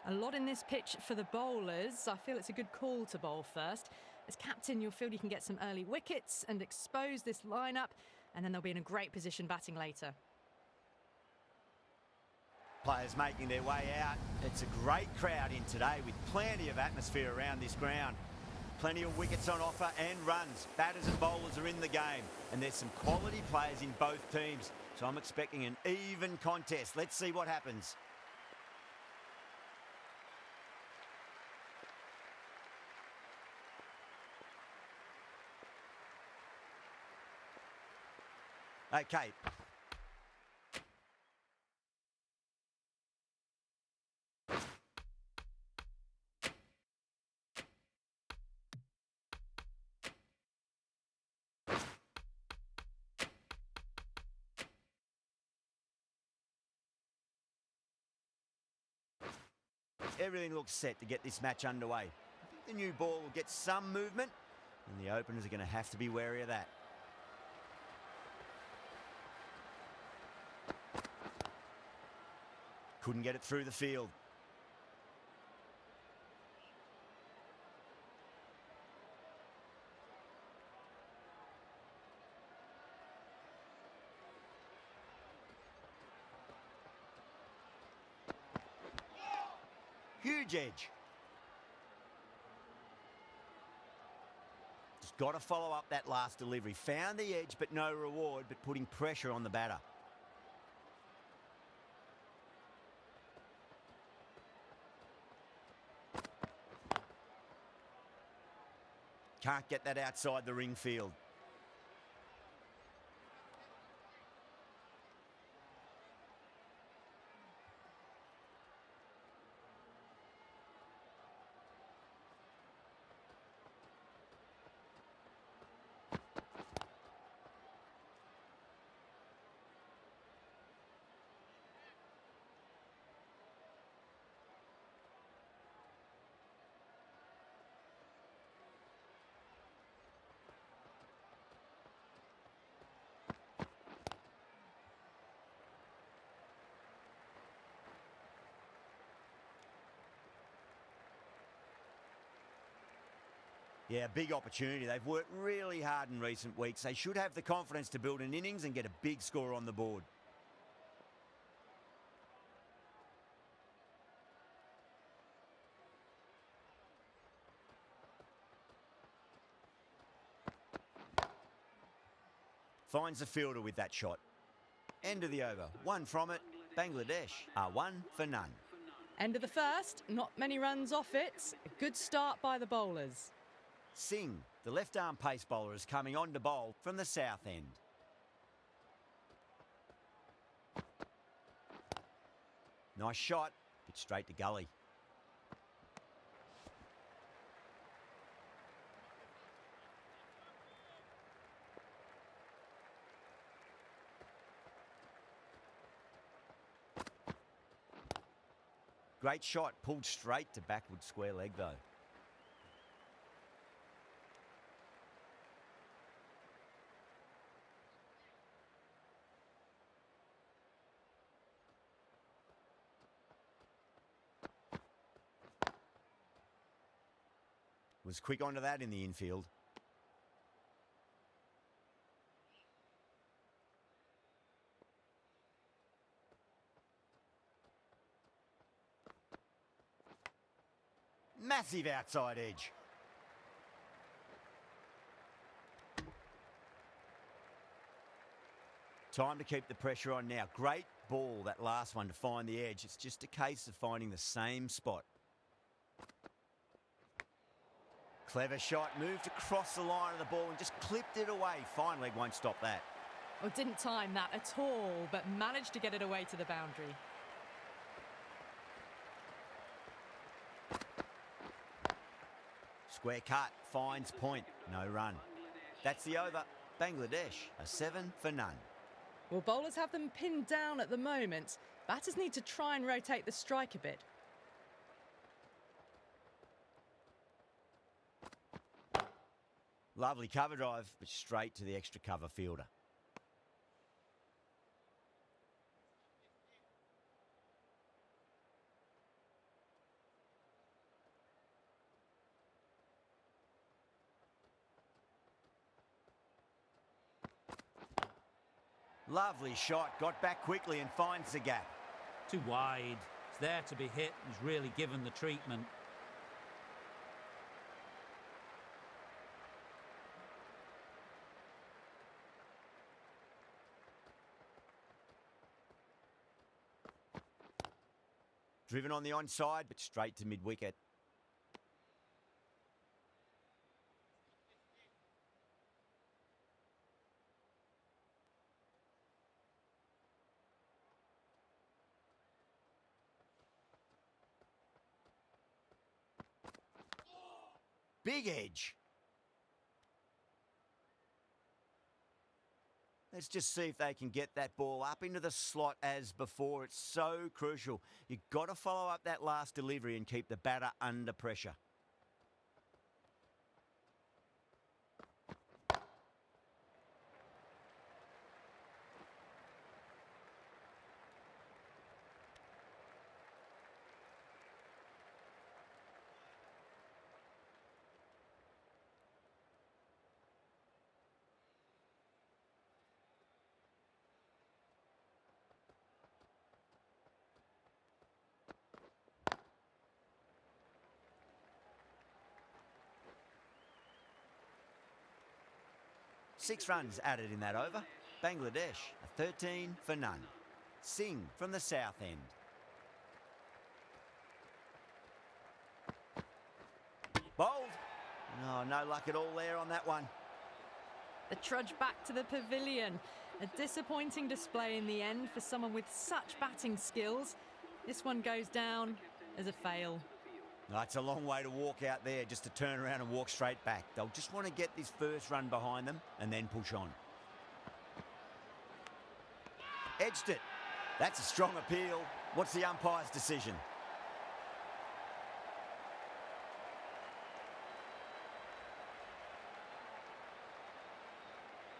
A lot in this pitch for the bowlers. I feel it's a good call to bowl first. As captain, you'll feel you can get some early wickets and expose this lineup, and then they'll be in a great position batting later. Players making their way out. It's a great crowd in today with plenty of atmosphere around this ground. Plenty of wickets on offer and runs. Batters and bowlers are in the game, and there's some quality players in both teams. So I'm expecting an even contest. Let's see what happens. Okay. Everything looks set to get this match underway. I think the new ball will get some movement, and the openers are going to have to be wary of that. Couldn't get it through the field. Huge edge. Just got to follow up that last delivery. Found the edge, but no reward, but putting pressure on the batter. Can't get that outside the ring field. Yeah, big opportunity. They've worked really hard in recent weeks. They should have the confidence to build an innings and get a big score on the board. Finds the fielder with that shot. End of the over. One from it. Bangladesh are 1 for none. End of the first. Not many runs off it. A good start by the bowlers. Singh, the left-arm pace bowler, is coming on to bowl from the south end. Nice shot, but straight to gully. Great shot, pulled straight to backward square leg though. Was quick onto that in the infield. Massive outside edge. Time to keep the pressure on now. Great ball, that last one, to find the edge. It's just a case of finding the same spot. Clever shot, moved across the line of the ball and just clipped it away. Fine leg won't stop that. Well, didn't time that at all, but managed to get it away to the boundary. Square cut, finds point, no run. That's the over. Bangladesh are 7 for none. Well, bowlers have them pinned down at the moment. Batters need to try and rotate the strike a bit. Lovely cover drive, but straight to the extra cover fielder. Lovely shot, got back quickly and finds the gap. Too wide. It's there to be hit. He's really given the treatment. Driven on the onside, but straight to mid-wicket. Big edge. Let's just see if they can get that ball up into the slot as before. It's so crucial. You've got to follow up that last delivery and keep the batter under pressure. Six runs added in that over. Bangladesh, a 13 for none. Singh from the south end. Bowled. Oh, no luck at all there on that one. The trudge back to the pavilion. A disappointing display in the end for someone with such batting skills. This one goes down as a fail. No, it's a long way to walk out there just to turn around and walk straight back. They'll just want to get this first run behind them and then push on. Edged it. That's a strong appeal. What's the umpire's decision?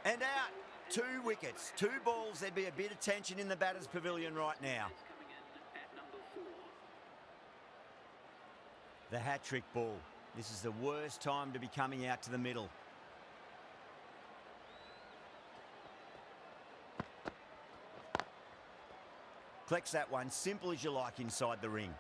And out. 2 wickets. 2 balls. There'd be a bit of tension in the batter's pavilion right now. The hat-trick ball. This is the worst time to be coming out to the middle. Collects that one, simple as you like inside the ring.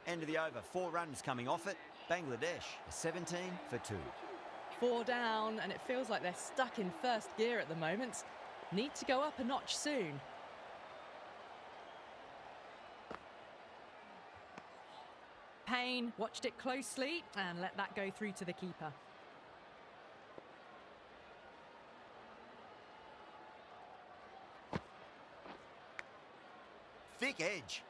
End of the over, 4 runs coming off it. Bangladesh, a 17 for 2. 4 down, and it feels like they're stuck in first gear at the moment. Need to go up a notch soon. Payne watched it closely and let that go through to the keeper. Thick edge.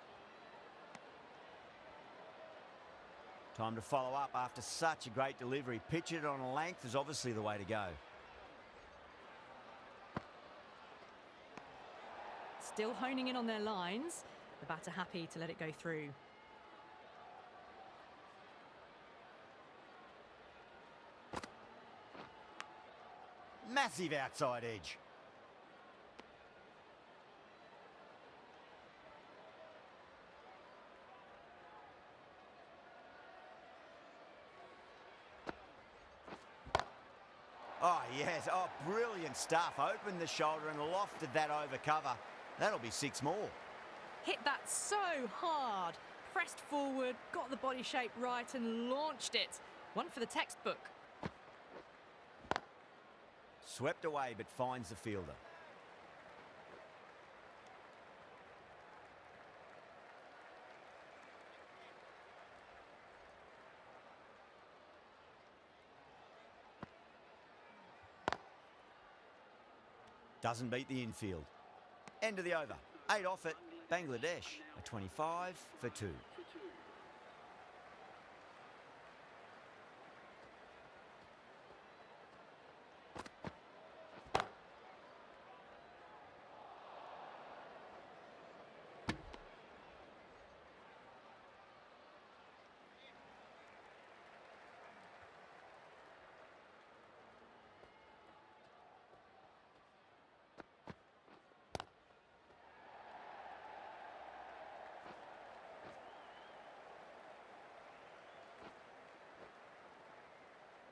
Time to follow up after such a great delivery. Pitch it on a length is obviously the way to go. Still honing in on their lines. The batter happy to let it go through. Massive outside edge. Oh, yes. Oh, brilliant stuff. Opened the shoulder and lofted that over cover. That'll be 6 more. Hit that so hard. Pressed forward, got the body shape right and launched it. One for the textbook. Swept away but finds the fielder. Doesn't beat the infield. End of the over. 8 off it. Bangladesh, a 25 for 2.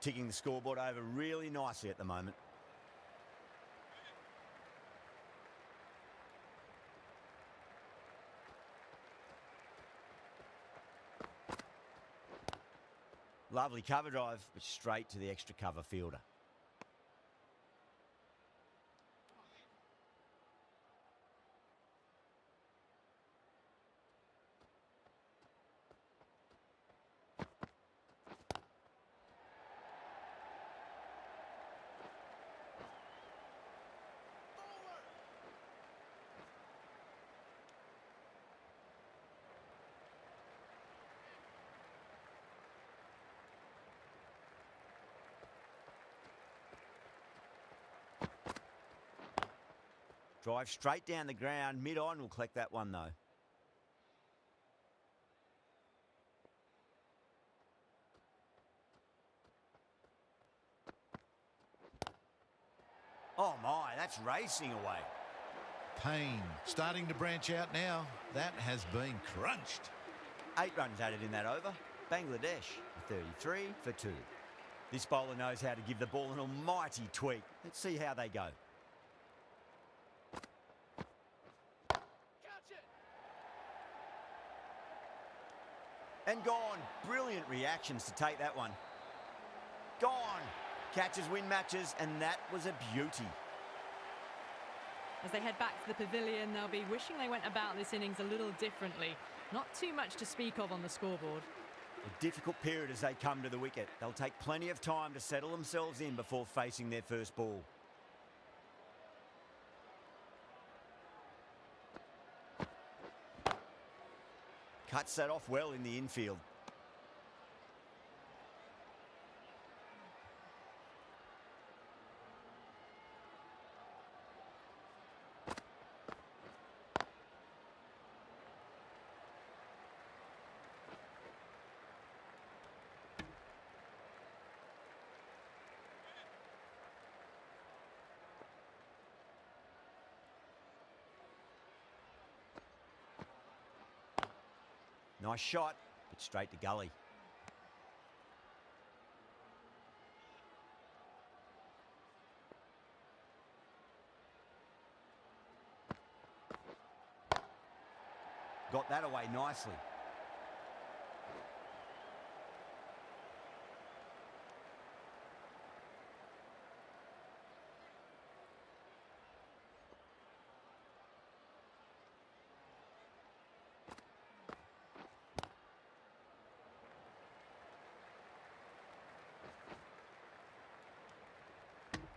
Ticking the scoreboard over really nicely at the moment. Lovely cover drive, but straight to the extra cover fielder. Drive straight down the ground, mid-on will collect that one though. Oh my, that's racing away. Payne starting to branch out now. That has been crunched. 8 runs added in that over. Bangladesh, a 33 for 2. This bowler knows how to give the ball an almighty tweak. Let's see how they go. And gone. Brilliant reactions to take that one. Gone. Catches win matches, and that was a beauty. As they head back to the pavilion, they'll be wishing they went about this innings a little differently. Not too much to speak of on the scoreboard. A difficult period as they come to the wicket. They'll take plenty of time to settle themselves in before facing their first ball. Cuts that off well in the infield. Nice shot, but straight to gully. Got that away nicely.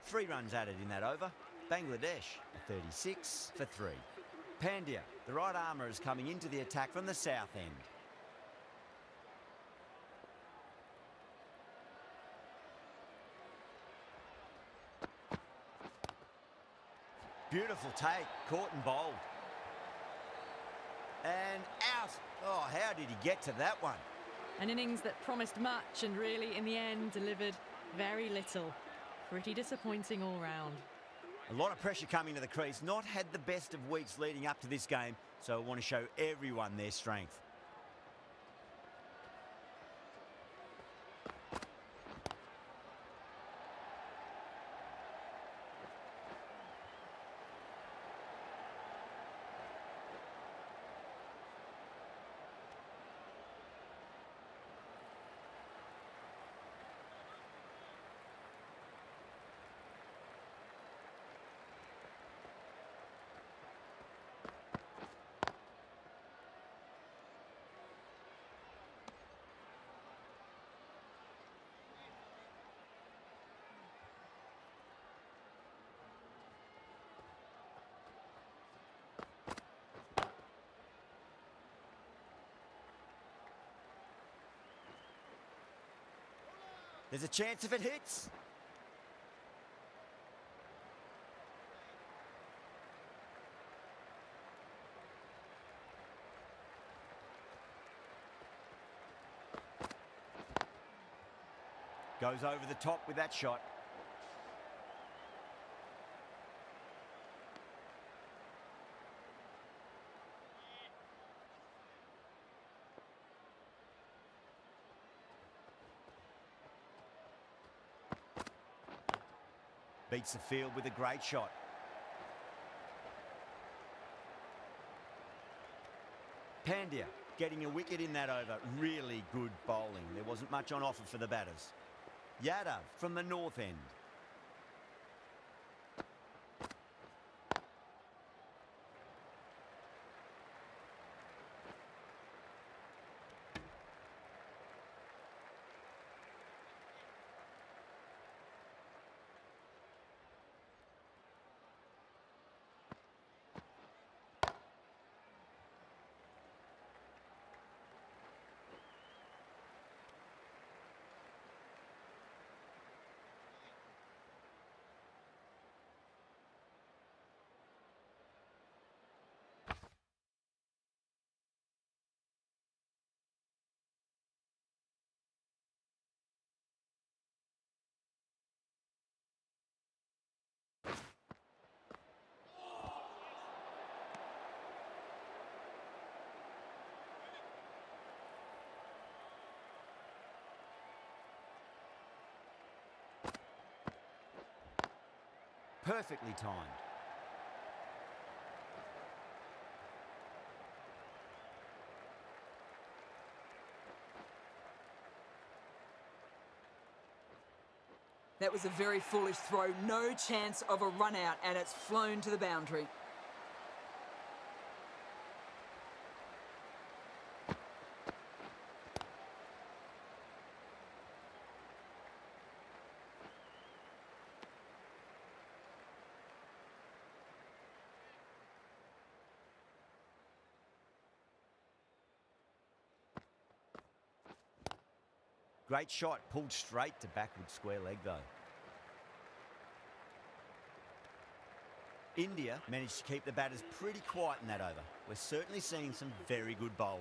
Three runs added in that over. Bangladesh, 36 for 3. Pandya, the right armour, is coming into the attack from the south end. Beautiful take, caught and bowled. And out. Oh, how did he get to that one? An innings that promised much and really, in the end, delivered very little. Pretty disappointing all round. A lot of pressure coming to the crease. Not had the best of weeks leading up to this game, so I want to show everyone their strength. There's a chance if it hits. Goes over the top with that shot. Beats the field with a great shot. Pandya getting a wicket in that over. Really good bowling. There wasn't much on offer for the batters. Yadav from the north end. Perfectly timed. That was a very foolish throw. No chance of a run out, and it's flown to the boundary. Great shot, pulled straight to backward square leg though. India managed to keep the batters pretty quiet in that over. We're certainly seeing some very good bowling.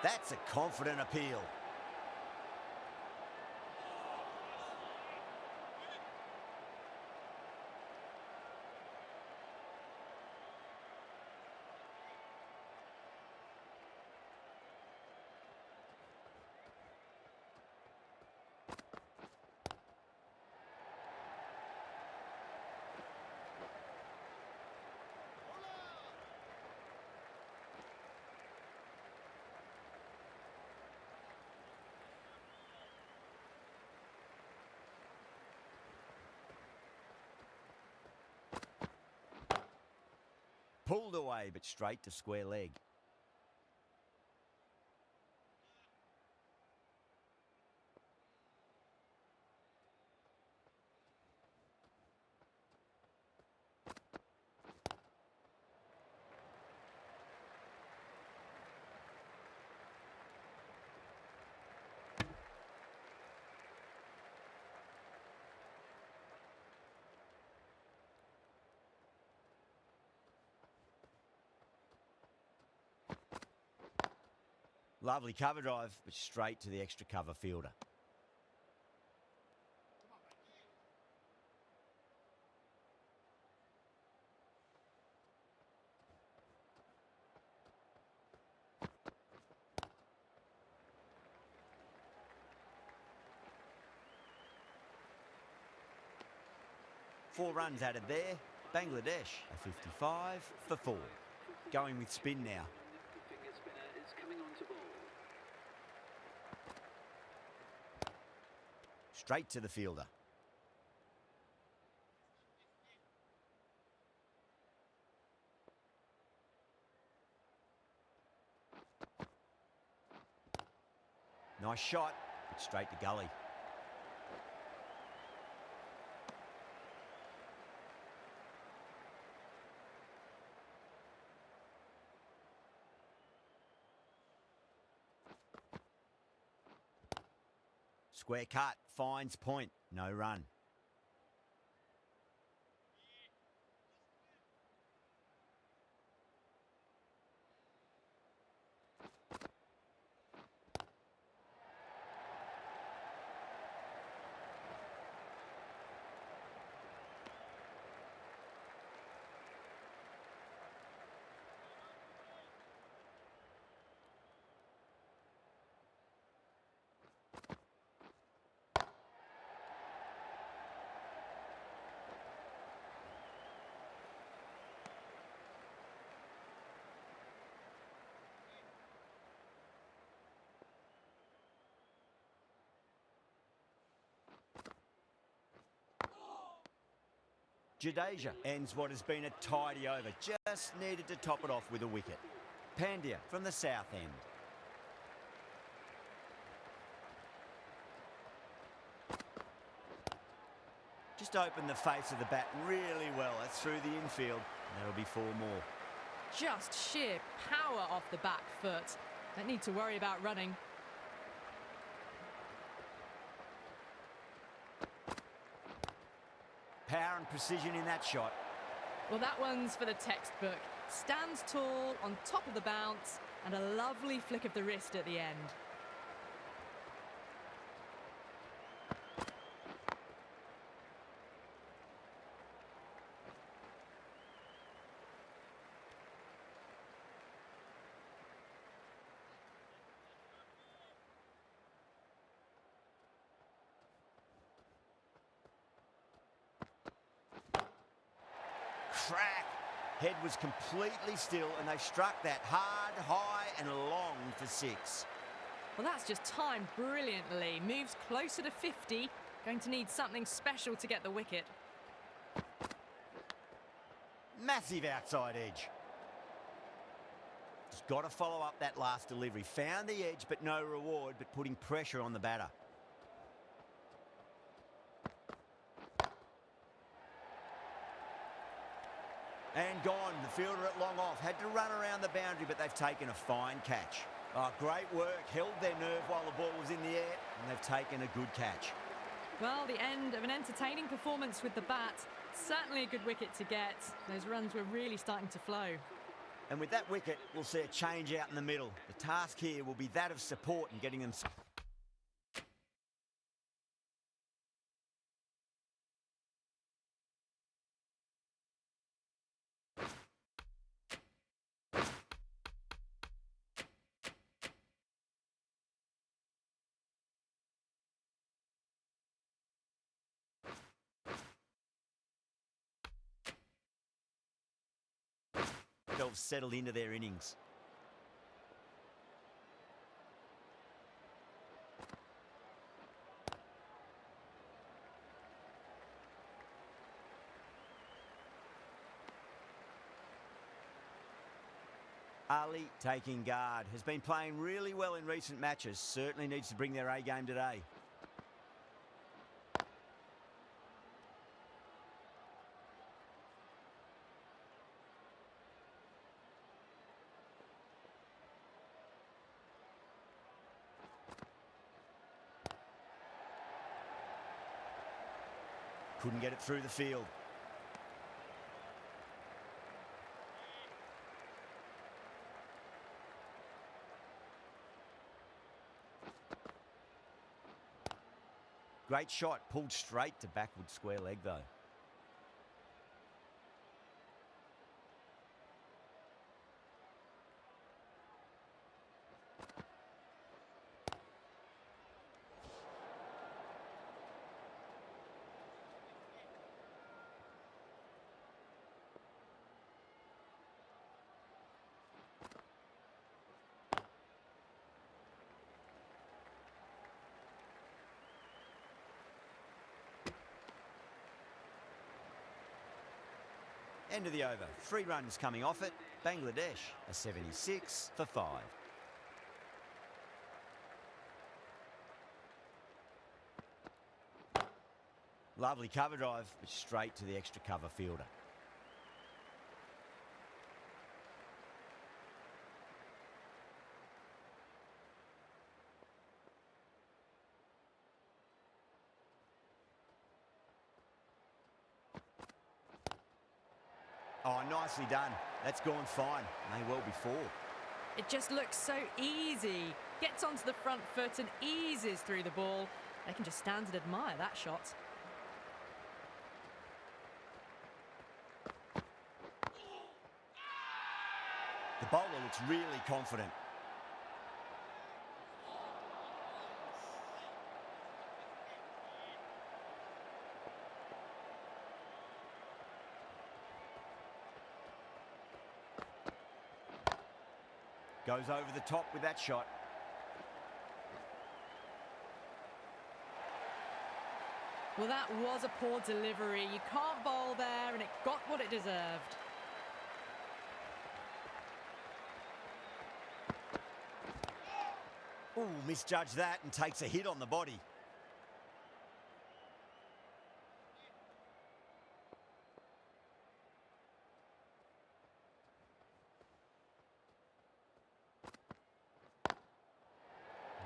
That's a confident appeal. Pulled away, but straight to square leg. Lovely cover drive, but straight to the extra cover fielder. Four runs added there. Bangladesh, a 55 for 4. Going with spin now. Straight to the fielder. Nice shot, but straight to gully. Square cut, finds point, no run. Jadeja ends what has been a tidy over. Just needed to top it off with a wicket. Pandya from the south end. Just opened the face of the bat really well. That's through the infield. And that'll be 4 more. Just sheer power off the back foot. Don't need to worry about running. Power and precision in that shot. Well, that one's for the textbook. Stands tall, on top of the bounce, and a lovely flick of the wrist at the end. Crack. Head was completely still and they struck that hard, high and long for 6. Well, that's just timed brilliantly. Moves closer to 50. Going to need something special to get the wicket. Massive outside edge. Just got to follow up that last delivery. Found the edge but no reward, but putting pressure on the batter. And gone. The fielder at long off. Had to run around the boundary, but they've taken a fine catch. Oh, great work. Held their nerve while the ball was in the air, and they've taken a good catch. Well, the end of an entertaining performance with the bat. Certainly a good wicket to get. Those runs were really starting to flow. And with that wicket, we'll see a change out in the middle. The task here will be that of support and getting them... themselves settled into their innings. Ali taking guard. Has been playing really well in recent matches. Certainly needs to bring their A game today. Couldn't get it through the field. Great shot, pulled straight to backward square leg though. End of the over. 3 runs coming off it. Bangladesh, a 76 for 5. Lovely cover drive, but straight to the extra cover fielder. Oh, nicely done. That's gone fine. May well be 4. It just looks so easy. Gets onto the front foot and eases through the ball. They can just stand and admire that shot. The bowler looks really confident. Goes over the top with that shot. Well, that was a poor delivery. You can't bowl there, and it got what it deserved. Ooh, misjudged that and takes a hit on the body.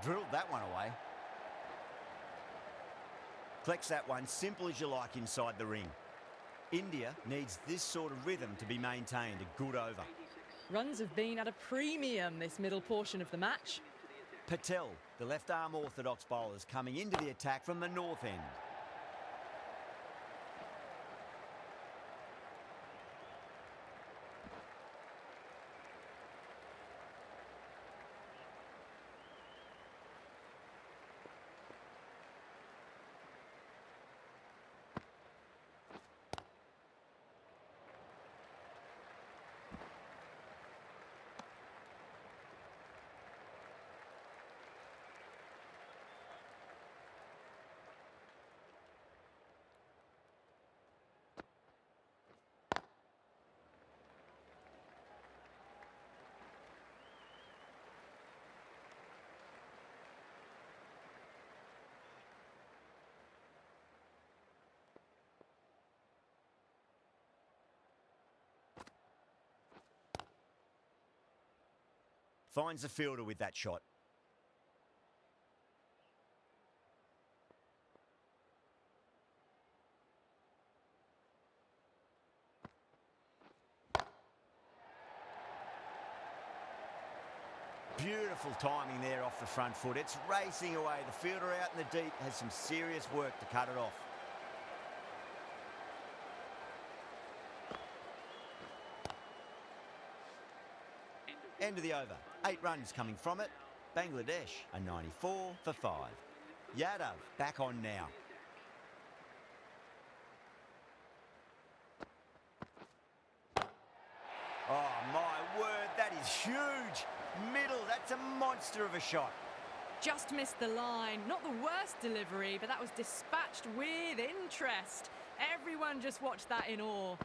Drilled that one away. Collects that one, simple as you like inside the ring. India needs this sort of rhythm to be maintained. A good over. Runs have been at a premium this middle portion of the match. Patel, the left-arm orthodox bowlers, coming into the attack from the north end. Finds the fielder with that shot. Beautiful timing there off the front foot. It's racing away. The fielder out in the deep has some serious work to cut it off. End of the over. 8 runs coming from it. Bangladesh a 94 for 5. Yadav back on now. Oh my word, that is huge. Middle, that's a monster of a shot. Just missed the line. Not the worst delivery, but that was dispatched with interest. Everyone just watched that in awe.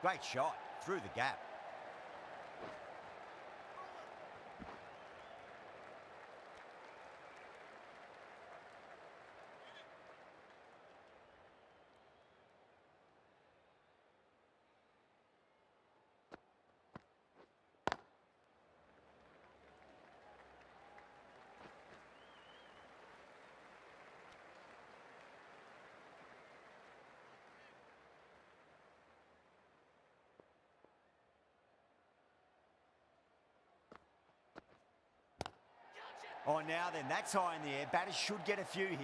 Great shot through the gap. Oh, now then, that's high in the air. Batters should get a few here.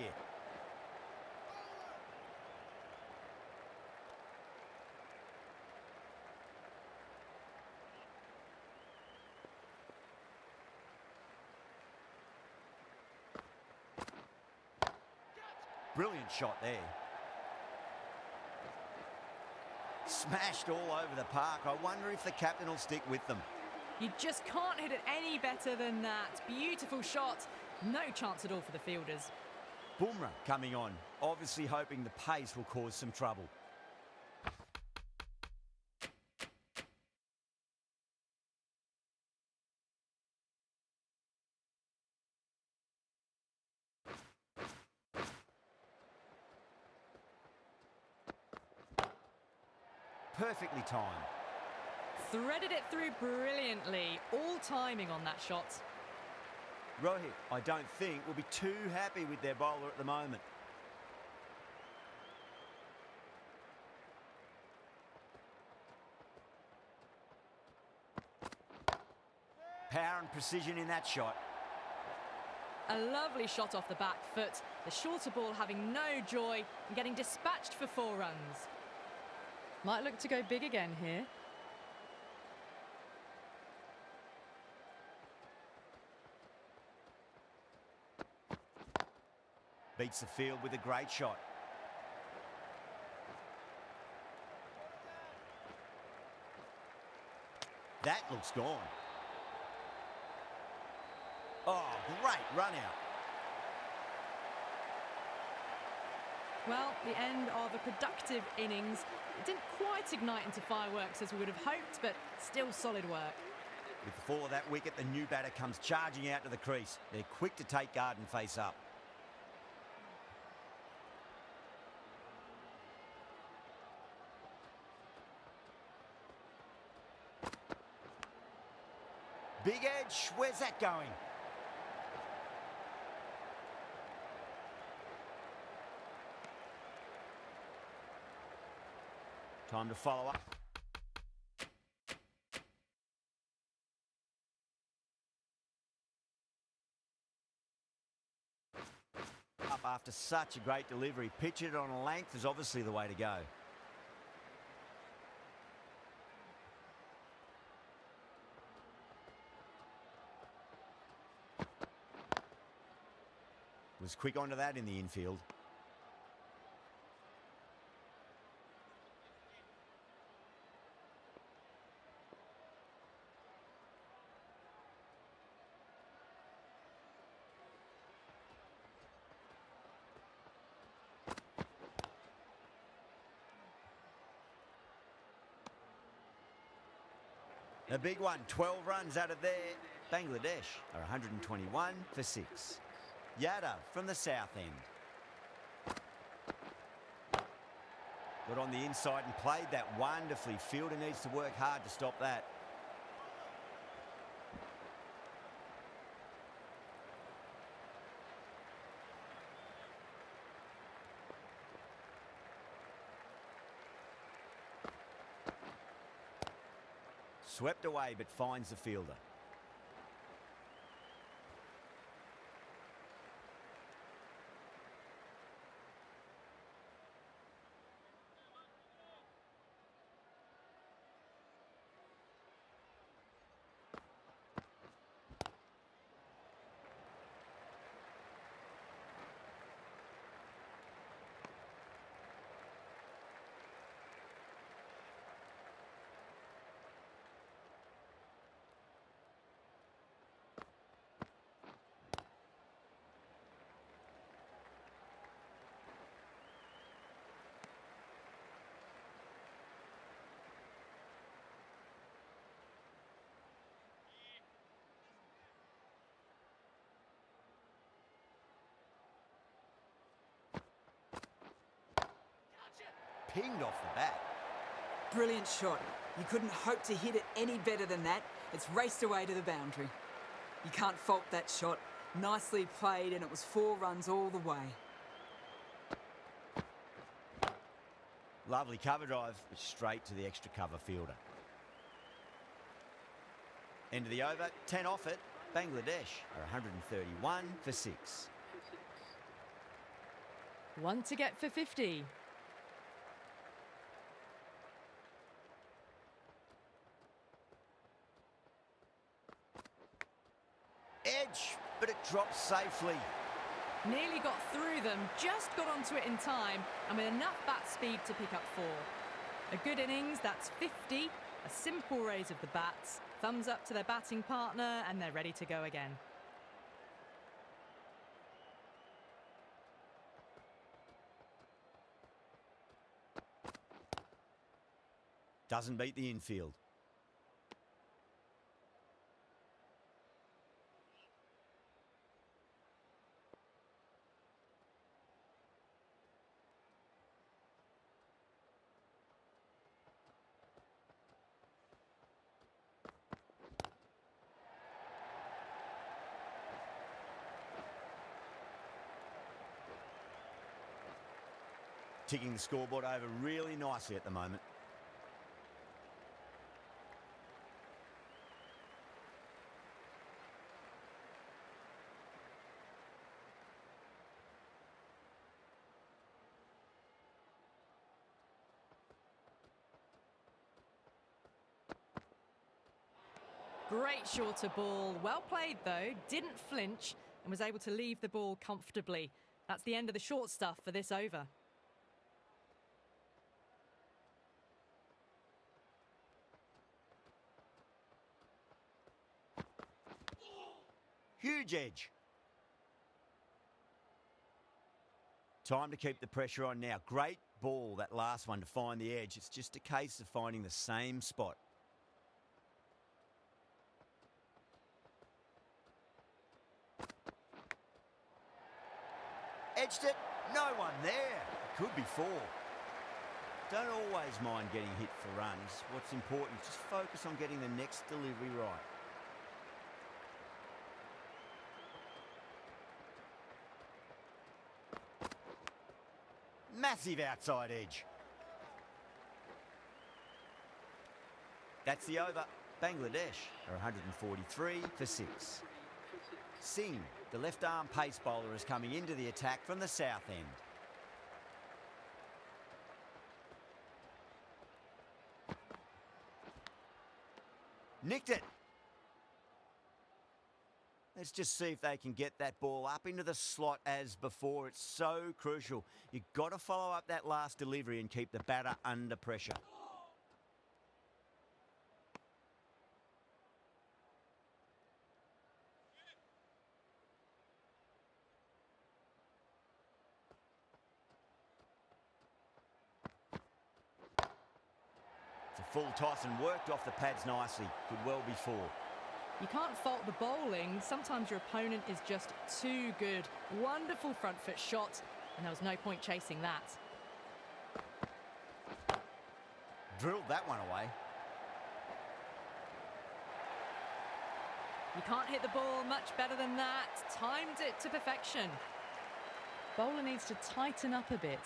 Brilliant shot there. Smashed all over the park. I wonder if the captain will stick with them. You just can't hit it any better than that. Beautiful shot. No chance at all for the fielders. Bumrah coming on, obviously hoping the pace will cause some trouble. perfectly timed. Threaded it through brilliantly. All timing on that shot. Rohit, I don't think, will be too happy with their bowler at the moment. Power and precision in that shot. A lovely shot off the back foot. The shorter ball having no joy and getting dispatched for 4 runs. Might look to go big again here. Beats the field with a great shot. That looks gone. Oh, great run out. Well, the end of a productive innings. It didn't quite ignite into fireworks as we would have hoped, but still solid work. With the fall of that wicket, the new batter comes charging out to the crease. They're quick to take guard and face up. Big edge, where's that going? Time to follow up. Up after such a great delivery. Pitch it on a length is obviously the way to go. Was quick onto that in the infield. A big one, 12 runs out of there. Bangladesh are 121 for 6. Yadav from the south end. Got on the inside and played that wonderfully. Fielder needs to work hard to stop that. Swept away but finds the fielder. Pinged off the bat. Brilliant shot. You couldn't hope to hit it any better than that. It's raced away to the boundary. You can't fault that shot. Nicely played, and it was 4 runs all the way. Lovely cover drive, but straight to the extra cover fielder. End of the over, 10 off it. Bangladesh are 131 for 6. One to get for 50. Edge, but it drops safely. Nearly got through them, just got onto it in time, and with enough bat speed to pick up 4. A good innings, that's 50. A simple raise of the bats. Thumbs up to their batting partner, and they're ready to go again. Doesn't beat the infield. ticking the scoreboard over really nicely at the moment. Great shorter ball. Well played, though. Didn't flinch and was able to leave the ball comfortably. That's the end of the short stuff for this over. Huge edge. Time to keep the pressure on now. Great ball, that last one, to find the edge. It's just a case of finding the same spot. Edged it. No one there. Could be 4. Don't always mind getting hit for runs. What's important is just focus on getting the next delivery right. Massive outside edge. That's the over. Bangladesh are 143 for 6. Singh, the left-arm pace bowler, is coming into the attack from the south end. Nicked it. Let's just see if they can get that ball up into the slot as before. It's so crucial. You've got to follow up that last delivery and keep the batter under pressure. It's a full toss and worked off the pads nicely. Could well be 4. You can't fault the bowling. Sometimes your opponent is just too good. Wonderful front foot shot, and there was no point chasing that. Drilled that one away. You can't hit the ball much better than that. Timed it to perfection. Bowler needs to tighten up a bit.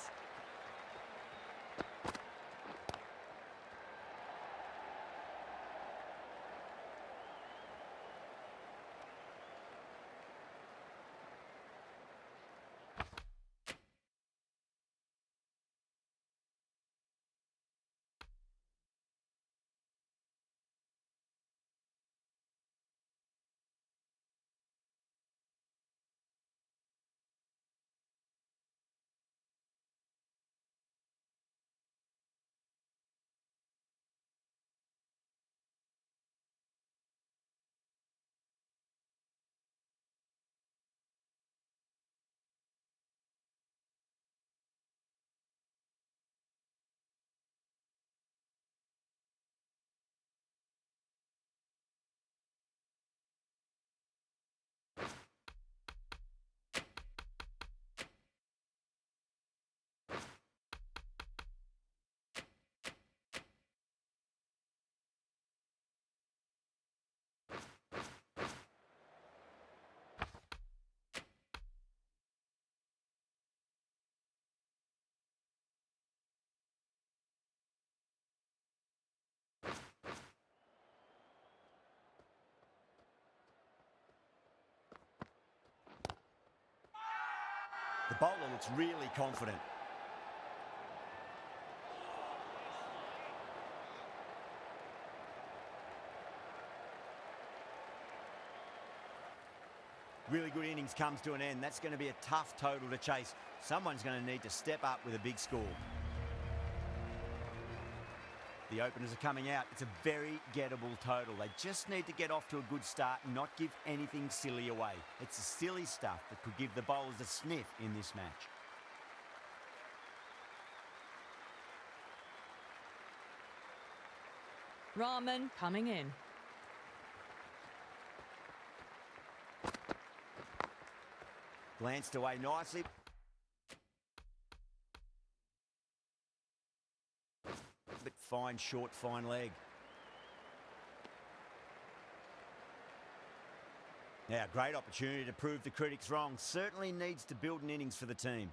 The bowler looks really confident. Really good innings comes to an end. That's going to be a tough total to chase. Someone's going to need to step up with a big score. The openers are coming out. It's a very gettable total. They just need to get off to a good start and not give anything silly away. It's the silly stuff that could give the bowlers a sniff in this match. Rahman coming in. Glanced away nicely. But fine, short, fine leg. Now, great opportunity to prove the critics wrong. Certainly needs to build an innings for the team.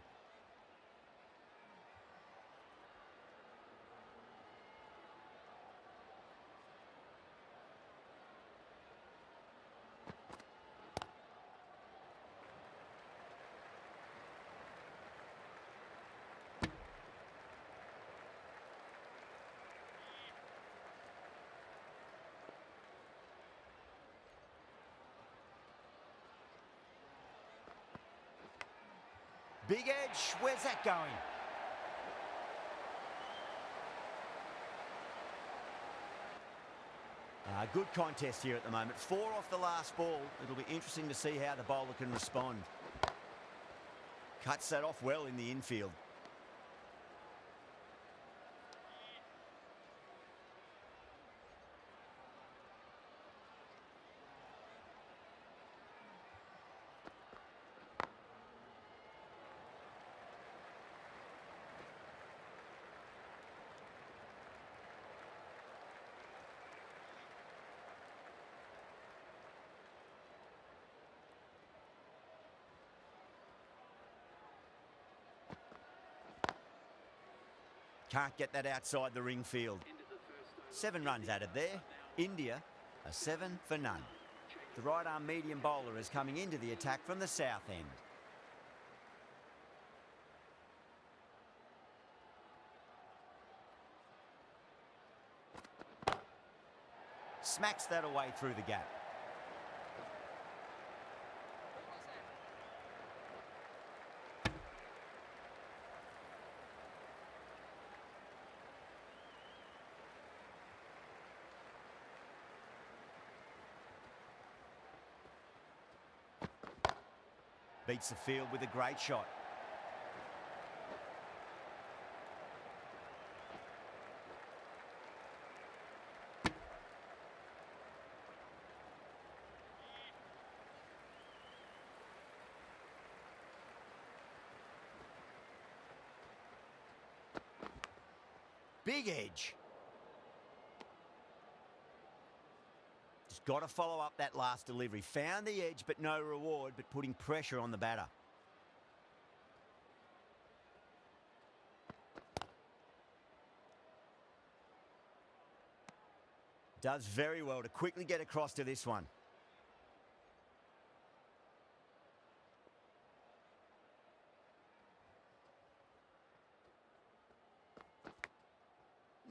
Big edge. Where's that going? Good contest here at the moment. 4 off the last ball. It'll be interesting to see how the bowler can respond. Cuts that off well in the infield. Can't get that outside the ring field. 7 runs added there. India are 7 for none. The right arm medium bowler is coming into the attack from the south end. Smacks that away through the gap. Beats the field with a great shot. Big edge. Just got to follow up that last delivery. Found the edge, but no reward, but putting pressure on the batter. Does very well to quickly get across to this one.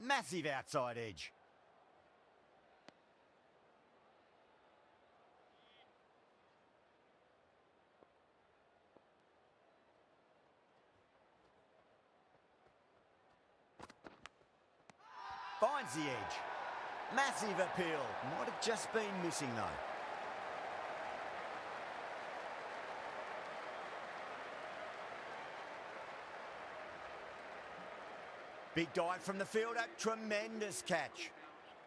Massive outside edge. Finds the edge. Massive appeal. Might have just been missing though. Big dive from the fielder. Tremendous catch.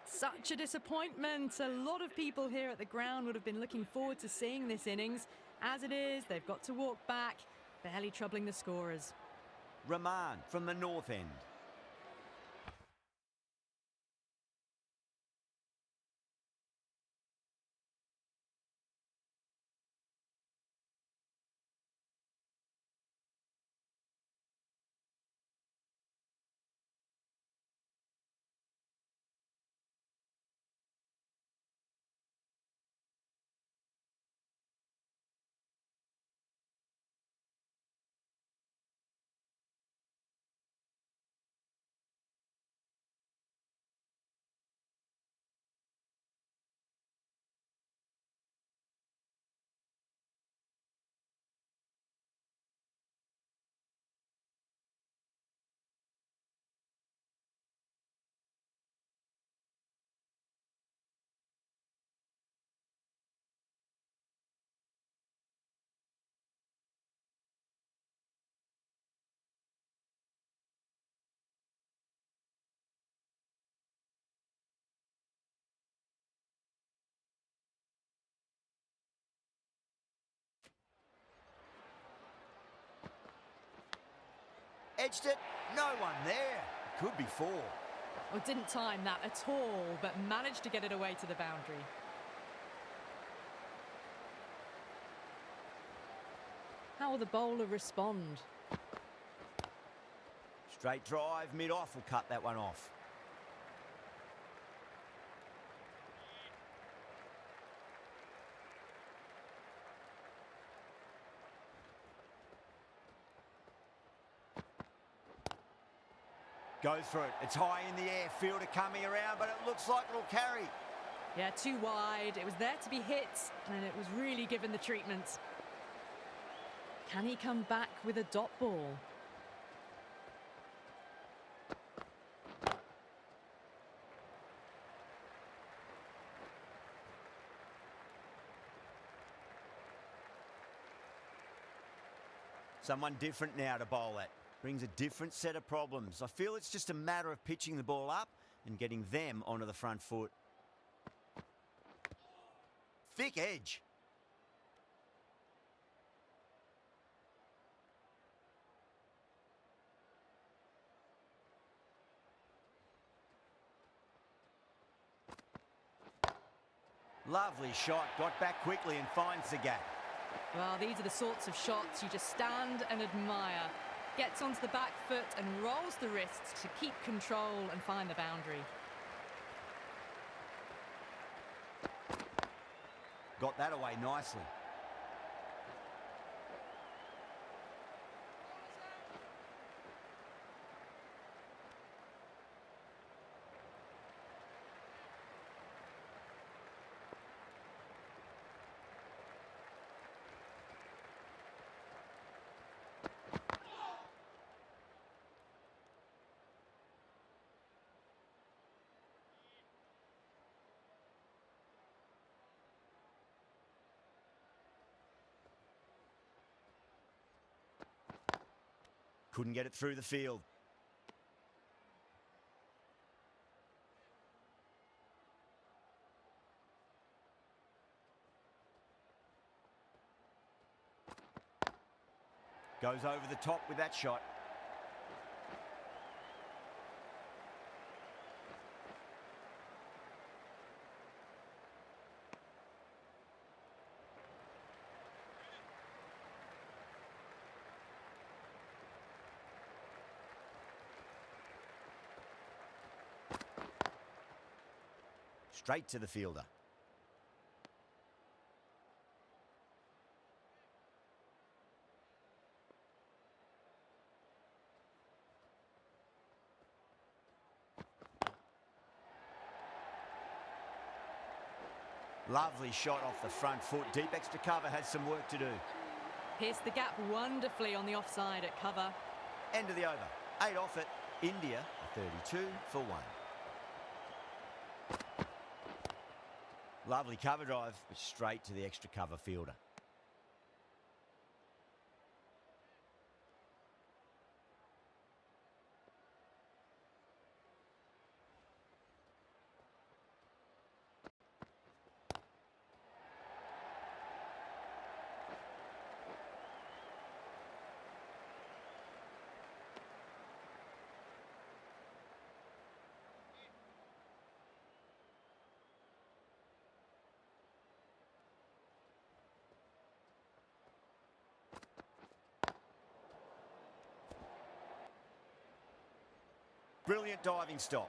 Such a disappointment. A lot of people here at the ground would have been looking forward to seeing this innings. As it is, they've got to walk back, barely troubling the scorers. Rahman from the north end. Edged it. No one there. Could be 4. Well, didn't time that at all, but managed to get it away to the boundary. How will the bowler respond? Straight drive, mid-off will cut that one off. Goes for it. It's high in the air. Fielder coming around, but it looks like it'll carry. Yeah, too wide. It was there to be hit, and it was really given the treatment. Can he come back with a dot ball? Someone different now to bowl at. Brings a different set of problems. I feel it's just a matter of pitching the ball up and getting them onto the front foot. Thick edge. Lovely shot. Got back quickly and finds the gap. Well, these are the sorts of shots you just stand and admire. Gets onto the back foot and rolls the wrists to keep control and find the boundary. Got that away nicely. Couldn't get it through the field. Goes over the top with that shot. Straight to the fielder. Lovely shot off the front foot. Deep extra cover has some work to do. Pierced the gap wonderfully on the offside at cover. End of the over. 8 off it. India, 32 for 1. Lovely cover drive, but straight to the extra cover fielder. Brilliant diving stop.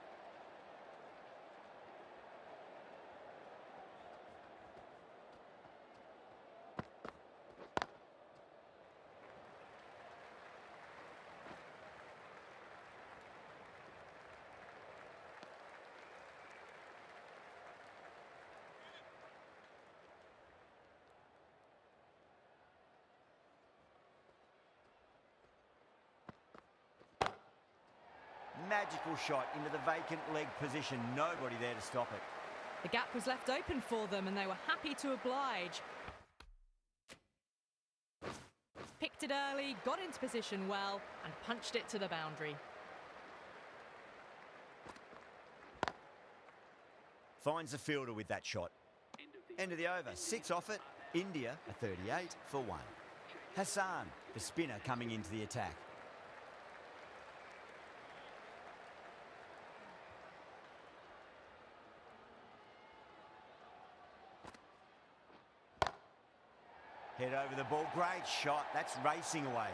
Magical shot into the vacant leg position. Nobody there to stop it. The gap was left open for them and they were happy to oblige. Picked it early, got into position well and punched it to the boundary. Finds the fielder with that shot. End of the over. 6 off it. India, 38 for 1. Hassan, the spinner, coming into the attack. Head over the ball. Great shot. That's racing away.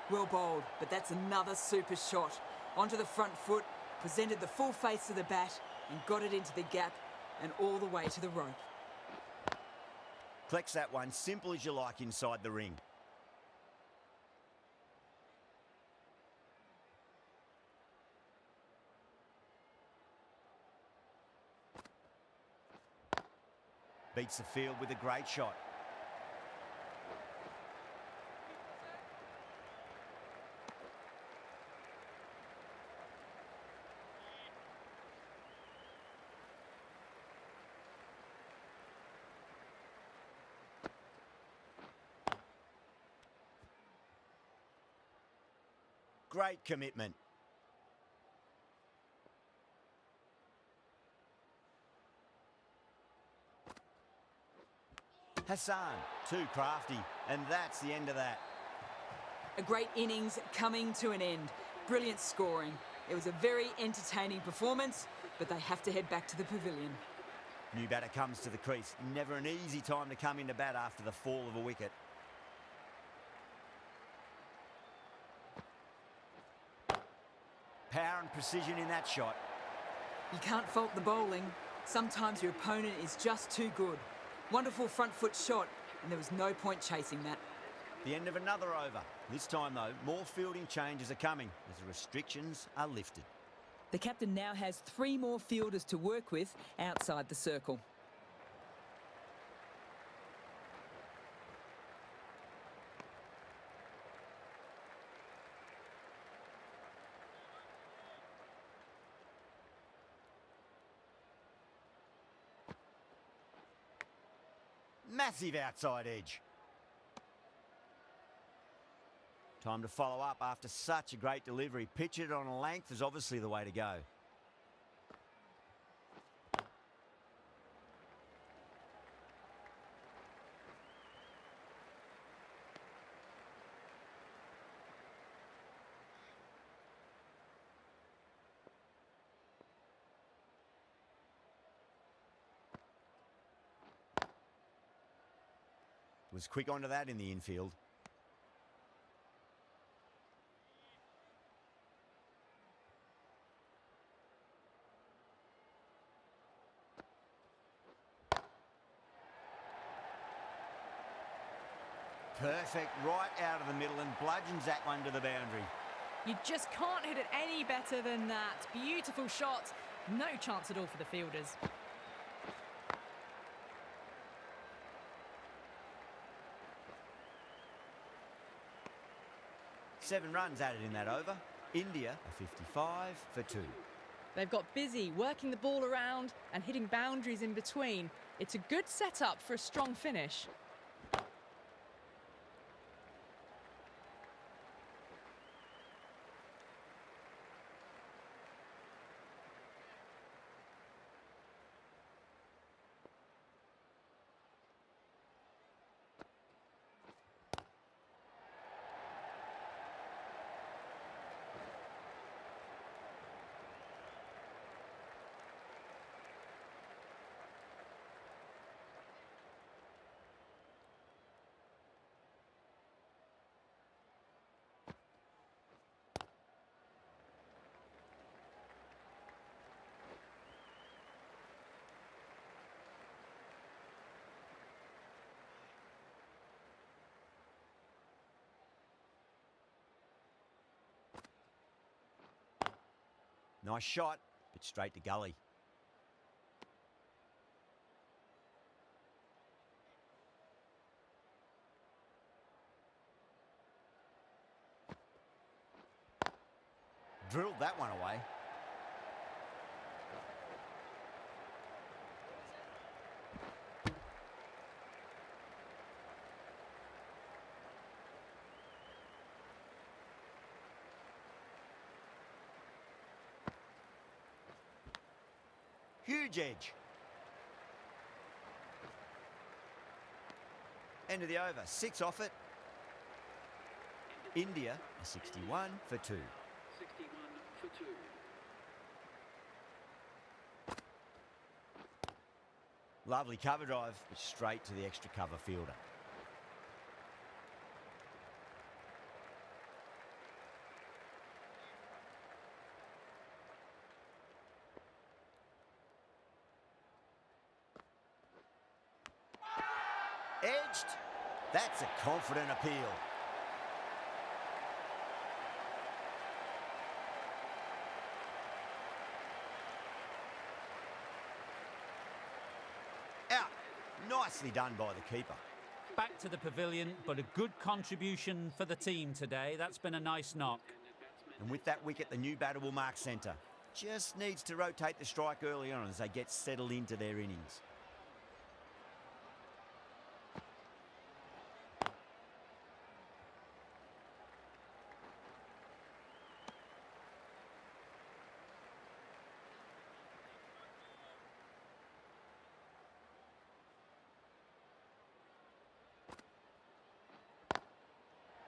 Well bowled, but that's another super shot. Onto the front foot, presented the full face of the bat and got it into the gap and all the way to the rope. Collects that one, simple as you like inside the ring. Beats the field with a great shot. Great commitment. Hassan, too crafty, and that's the end of that. A great innings coming to an end. Brilliant scoring. It was a very entertaining performance, but they have to head back to the pavilion. New batter comes to the crease. Never an easy time to come into bat after the fall of a wicket. Power and precision in that shot. You can't fault the bowling. Sometimes your opponent is just too good. Wonderful front foot shot, and there was no point chasing that. The end of another over. This time, though, more fielding changes are coming as the restrictions are lifted. The captain now has 3 more fielders to work with outside the circle. Massive outside edge. Time to follow up after such a great delivery. Pitch it on a length is obviously the way to go. Was quick onto that in the infield. Perfect, right out of the middle and bludgeons that one to the boundary. You just can't hit it any better than that. Beautiful shot. No chance at all for the fielders. Seven runs added in that over. India are 55 for 2. They've got busy working the ball around and hitting boundaries in between. It's a good setup for a strong finish. Nice shot, but straight to gully. Drilled that one away. Huge edge. End of the over. 6 off it. India are 61 for 2. 61 for 2. Lovely cover drive, but straight to the extra cover fielder. Edged. That's a confident appeal. Out. Nicely done by the keeper. Back to the pavilion, but a good contribution for the team today. That's been a nice knock. And with that wicket, the new batter will mark centre. Just needs to rotate the strike early on as they get settled into their innings.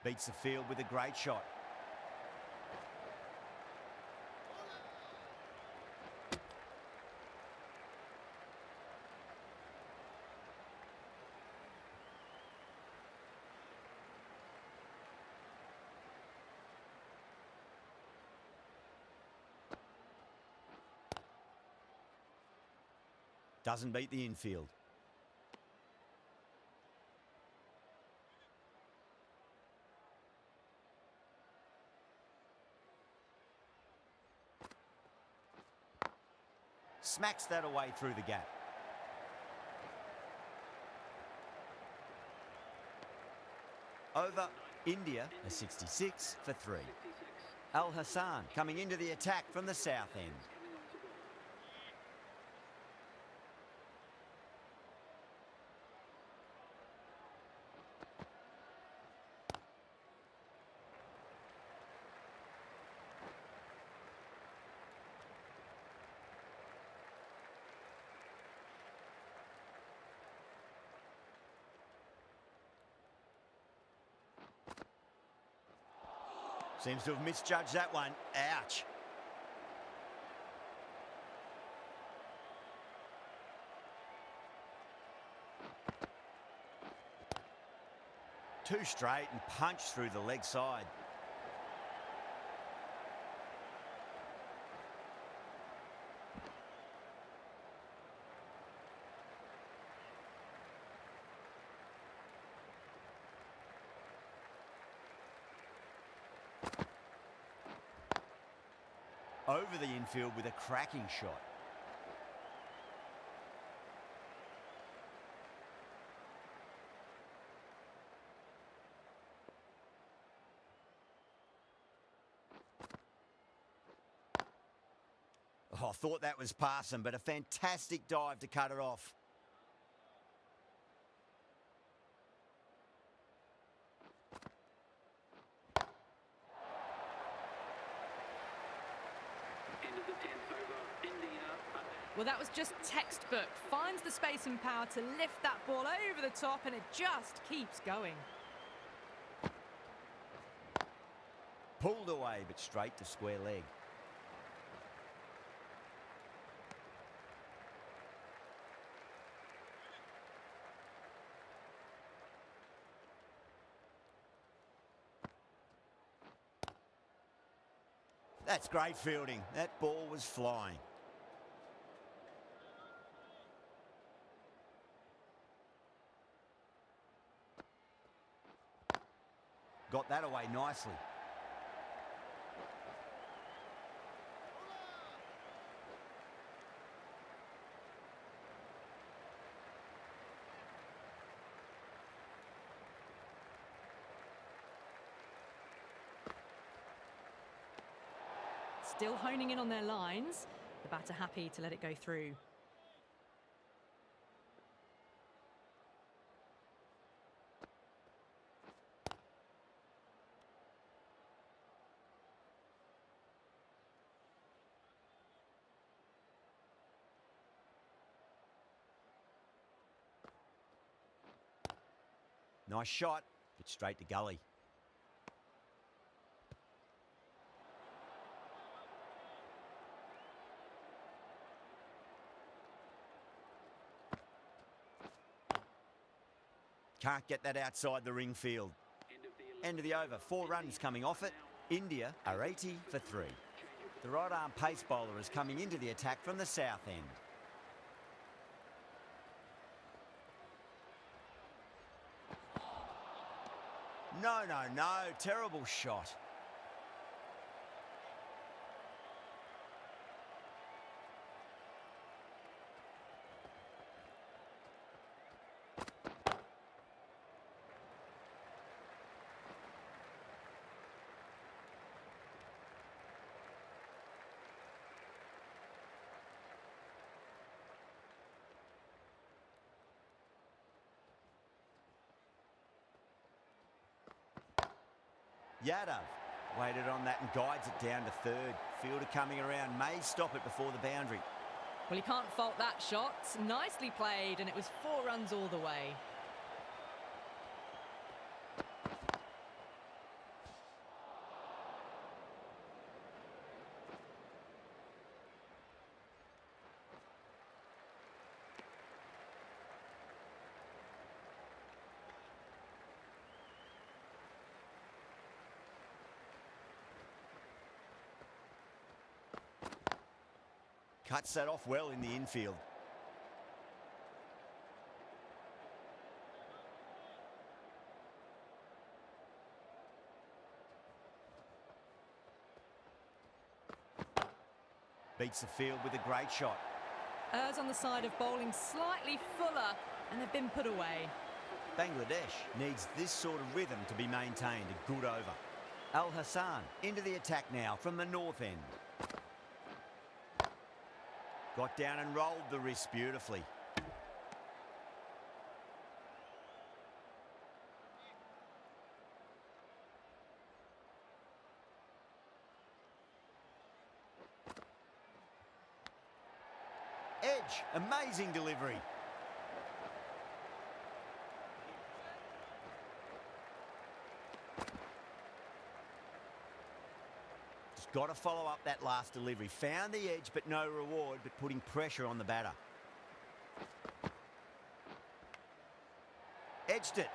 Beats the field with a great shot. Doesn't beat the infield. Smacks that away through the gap. Over India, a 66 for 3. Al Hassan coming into the attack from the south end. Seems to have misjudged that one. Ouch. Too straight and punched through the leg side. Over the infield with a cracking shot. Oh, I thought that was passing, but a fantastic dive to cut it off. End of the 10th over. India. Well, that was just textbook. Finds the space and power to lift that ball over the top, and it just keeps going. Pulled away, but straight to square leg. That's great fielding. That ball was flying. Got that away nicely. Still honing in on their lines. The batter happy to let it go through. Nice shot, but straight to gully. Can't get that outside the ring field. End of the over. 4 runs coming off it. India are 80 for 3. The right arm pace bowler is coming into the attack from the south end. No, no, no. Terrible shot. Yadav waited on that and guides it down to third. Fielder coming around may stop it before the boundary. Well, you can't fault that shot. Nicely played, and it was 4 runs all the way. Cuts that off well in the infield. Beats the field with a great shot. Errs on the side of bowling slightly fuller, and they've been put away. Bangladesh needs this sort of rhythm to be maintained. A good over. Al Hassan into the attack now from the north end. Got down and rolled the wrist beautifully. Edge, amazing delivery. Just got to follow up that last delivery. Found the edge, but no reward, but putting pressure on the batter. Edged it.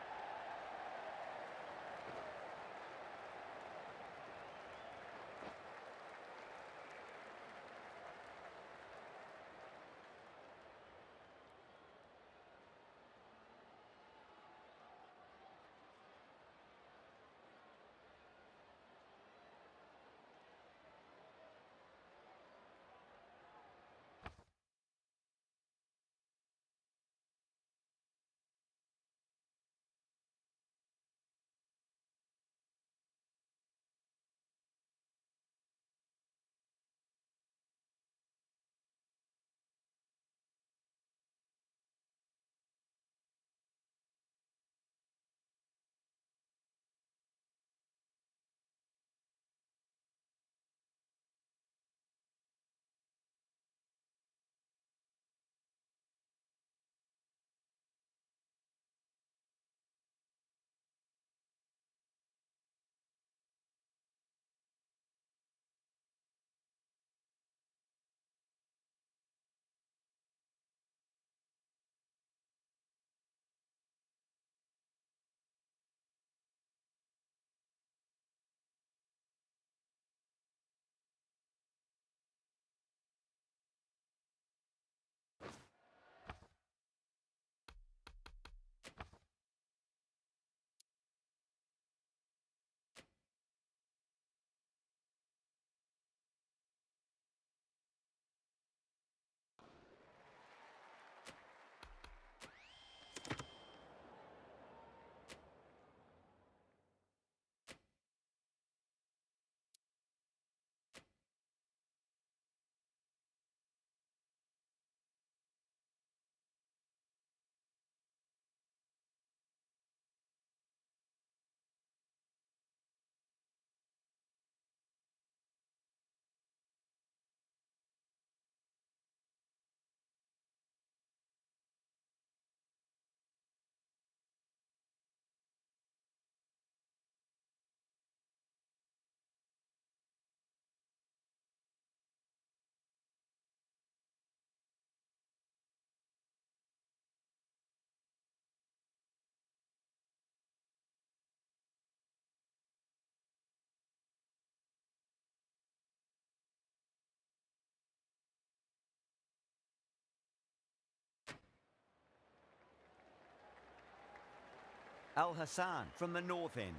Al Hassan from the north end.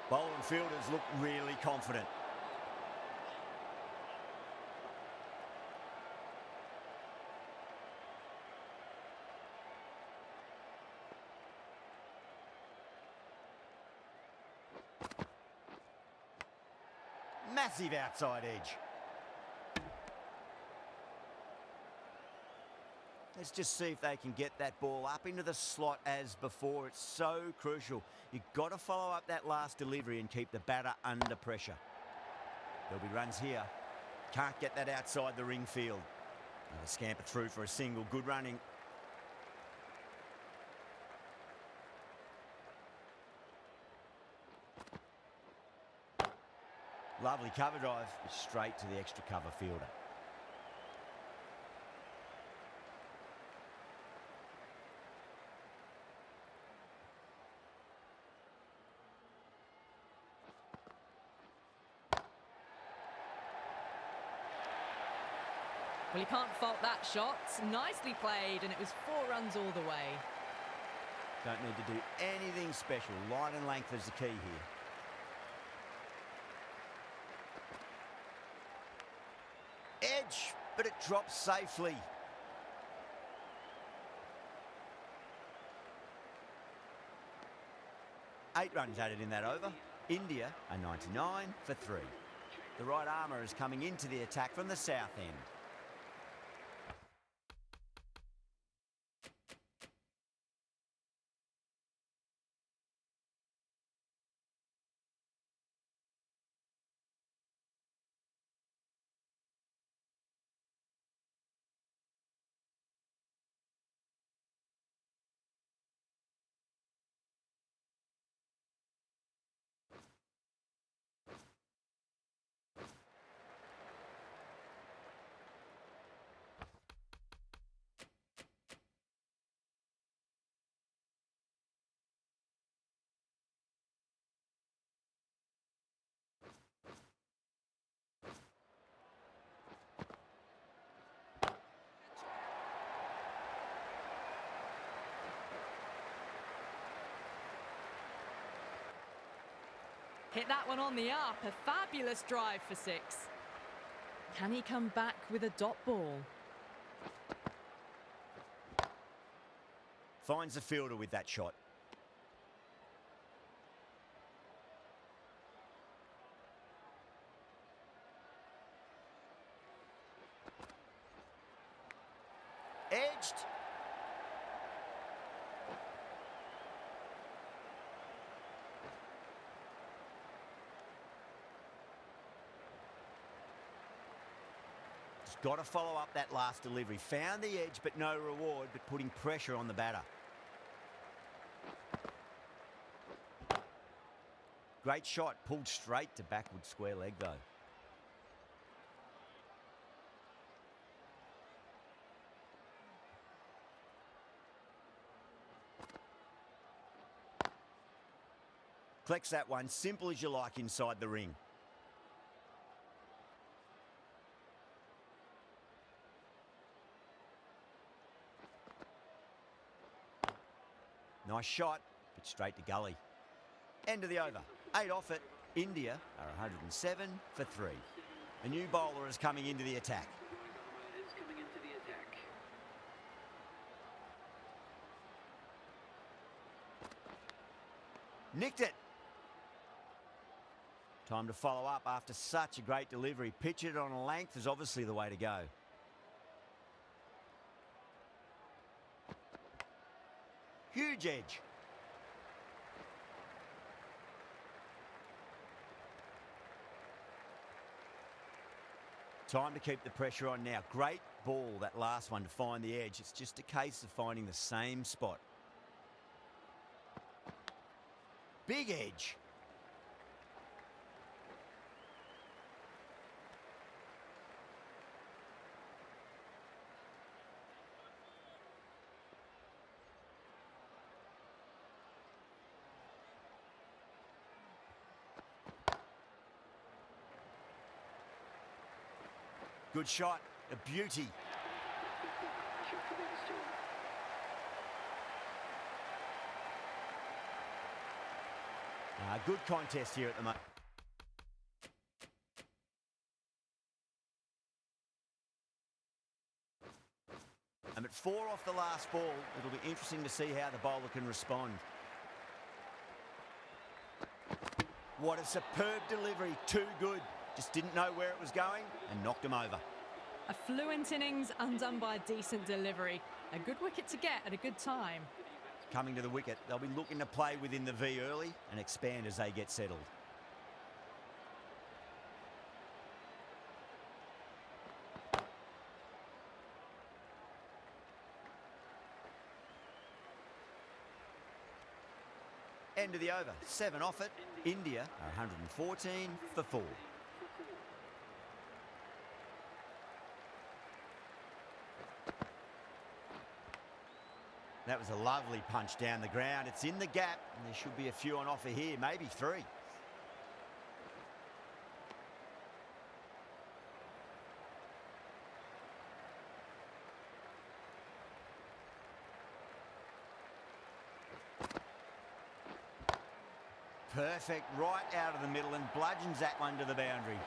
Bowler and fielders look really confident. Massive outside edge. Let's just see if they can get that ball up into the slot as before. It's so crucial. You've got to follow up that last delivery and keep the batter under pressure. There'll be runs here. Can't get that outside the ring field. And they scamper through for a single. Good running. Lovely cover drive, straight to the extra cover fielder. Well, you can't fault that shot. Nicely played, and it was 4 runs all the way. Don't need to do anything special. Line and length is the key here. Edge, but it drops safely. Eight runs added in that over. India are 99 for 3. The right armour is coming into the attack from the south end. Hit that one on the up. A fabulous drive for 6. Can he come back with a dot ball? Finds the fielder with that shot. Edged. Got to follow up that last delivery. Found the edge, but no reward, but putting pressure on the batter. Great shot, pulled straight to backward square leg though. Collects that one, simple as you like inside the ring. Nice shot, but straight to gully. End of the over. 8 off it. India are 107 for 3. A new bowler is coming into the attack. Is coming into the attack. Nicked it. Time to follow up after such a great delivery. Pitch it on a length is obviously the way to go. Huge edge. Time to keep the pressure on now. Great ball, that last one, to find the edge. It's just a case of finding the same spot. Big edge. Good shot, a beauty. Good contest here at the moment. And at 4 off the last ball, it'll be interesting to see how the bowler can respond. What a superb delivery, too good. Just didn't know where it was going and knocked him over. A fluent innings undone by a decent delivery. A good wicket to get at a good time. Coming to the wicket, they'll be looking to play within the V early and expand as they get settled. End of the over. 7 off it. India are 114 for 4. That was a lovely punch down the ground. It's in the gap, and there should be a few on offer here, maybe 3. Perfect, right out of the middle, and bludgeons that one to the boundary.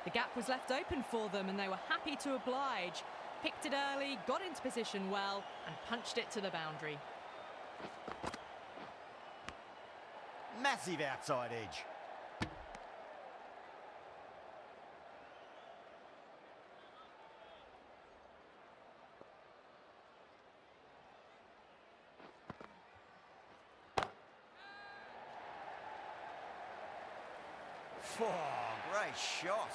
The gap was left open for them and they were happy to oblige. Picked it early, got into position well, and punched it to the boundary. Massive outside edge. Oh, great shot.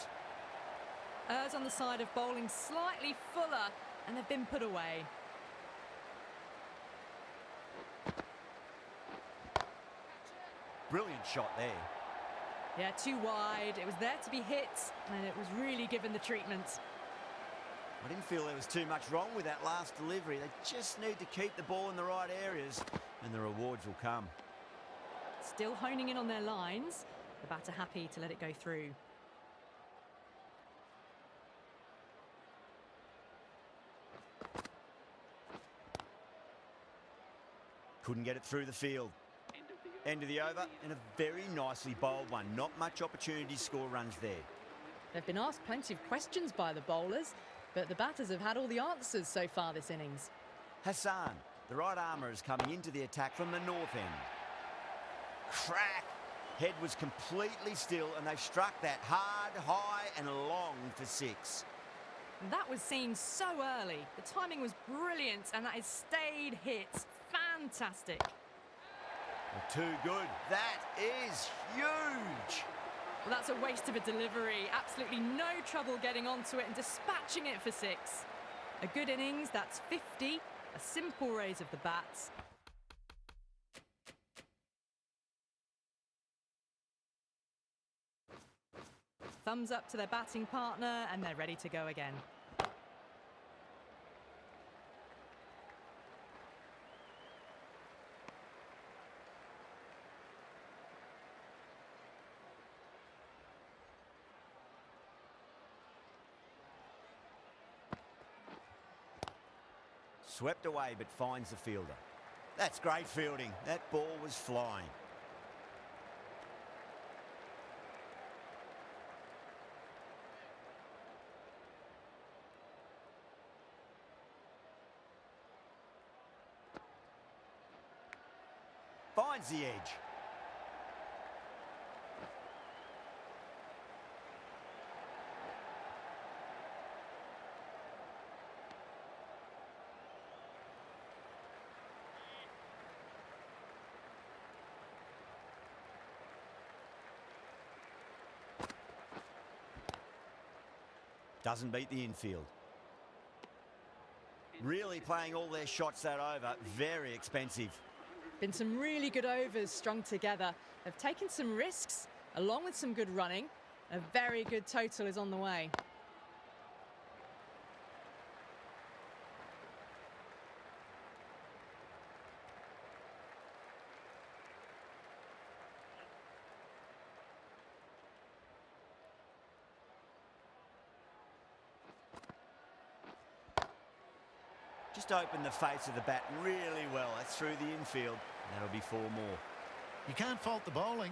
Errs on the side of bowling slightly fuller, and they've been put away. Brilliant shot there. Yeah, too wide. It was there to be hit, and it was really given the treatment. I didn't feel there was too much wrong with that last delivery. They just need to keep the ball in the right areas, and the rewards will come. Still honing in on their lines. The batter happy to let it go through. Couldn't get it through the field. End of the over, and a very nicely bowled one. Not much opportunity to score runs there. They've been asked plenty of questions by the bowlers, but the batters have had all the answers so far this innings. Hassan, the right armour, is coming into the attack from the north end. Crack! Head was completely still, and they've struck that hard, high and long for 6. And that was seen so early. The timing was brilliant, and that is stayed hit. Fantastic. Well, too good. That is huge. Well, that's a waste of a delivery. Absolutely no trouble getting onto it and dispatching it for 6. A good innings, that's 50. A simple raise of the bats. Thumbs up to their batting partner, and they're ready to go again. Swept away, but finds the fielder. That's great fielding. That ball was flying. Finds the edge. Doesn't beat the infield. Really playing all their shots that over. Very expensive. Been some really good overs strung together. They've taken some risks, along with some good running. A very good total is on the way. Just opened the face of the bat really well. That's through the infield. That'll be 4 more. You can't fault the bowling.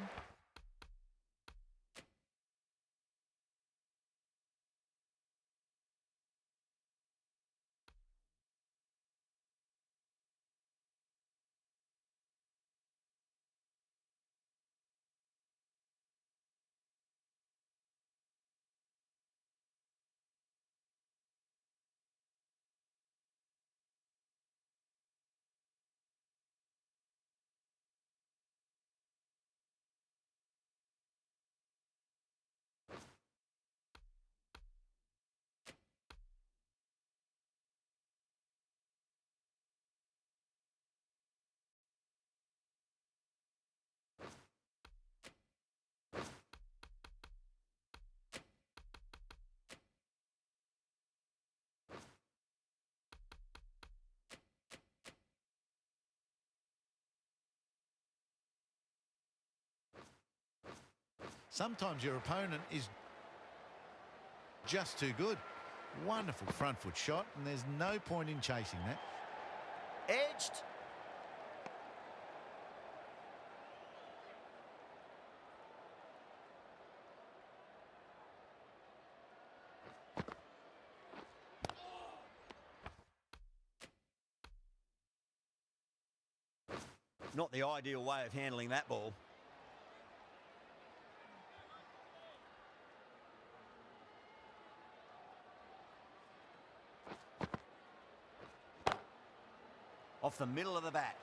Sometimes your opponent is just too good. Wonderful front foot shot, and there's no point in chasing that. Edged. Not the ideal way of handling that ball. Off the middle of the bat.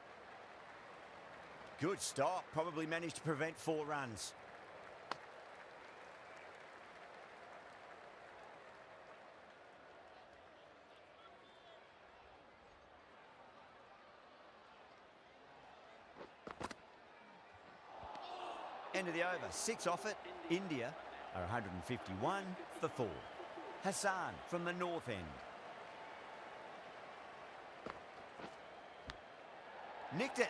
Good stop. Probably managed to prevent 4 runs. End of the over. 6 off it. India are 151 for 4. Hassan from the north end. Nicked it.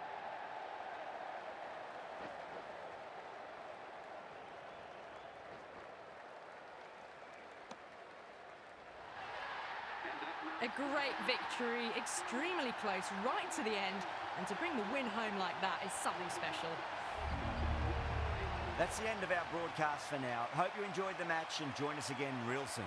A great victory, extremely close, right to the end. And to bring the win home like that is something special. That's the end of our broadcast for now. Hope you enjoyed the match and join us again real soon.